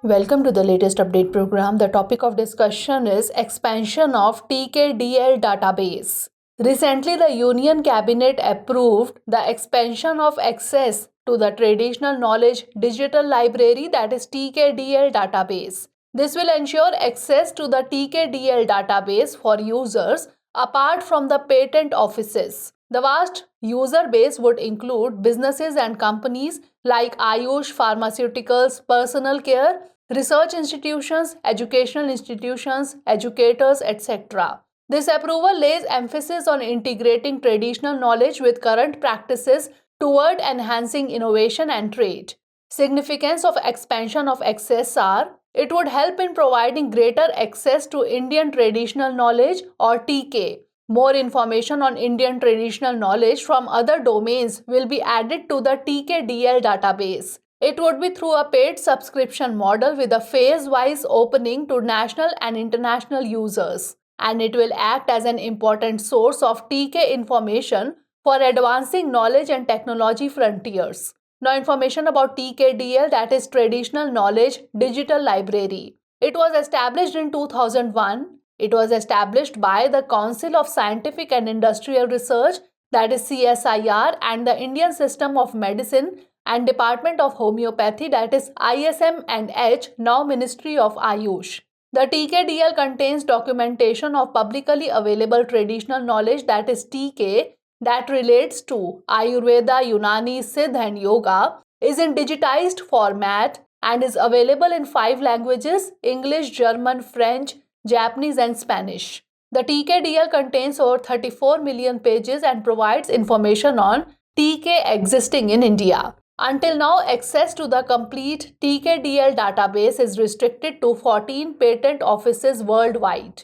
Welcome to the latest update program. The topic of discussion is expansion of TKDL database. Recently, the Union Cabinet approved the expansion of access to the Traditional Knowledge Digital Library, that is TKDL database. This will ensure access to the TKDL database for users apart from the patent offices. The vast user base would include businesses and companies like Ayush, pharmaceuticals, personal care, research institutions, educational institutions, educators, etc. This approval lays emphasis on integrating traditional knowledge with current practices toward enhancing innovation and trade. Significance of expansion of access are: it would help in providing greater access to Indian traditional knowledge or TK. More information on Indian traditional knowledge from other domains will be added to the TKDL database. It would be through a paid subscription model with a phase-wise opening to national and international users, and it will act as an important source of TK information for advancing knowledge and technology frontiers. Now, information about TKDL, that is Traditional Knowledge Digital Library. It was established in 2001. It was established by the Council of Scientific and Industrial Research, that is CSIR, and the Indian System of Medicine and Department of Homeopathy, that is ISM and H, now Ministry of Ayush. The TKDL contains documentation of publicly available traditional knowledge, that is TK, that relates to Ayurveda, Unani, Siddha and Yoga, is in digitized format and is available in 5 languages: English, German, French, Japanese and Spanish. The TKDL contains over 34 million pages and provides information on TK existing in India. Until now, access to the complete TKDL database is restricted to 14 patent offices worldwide.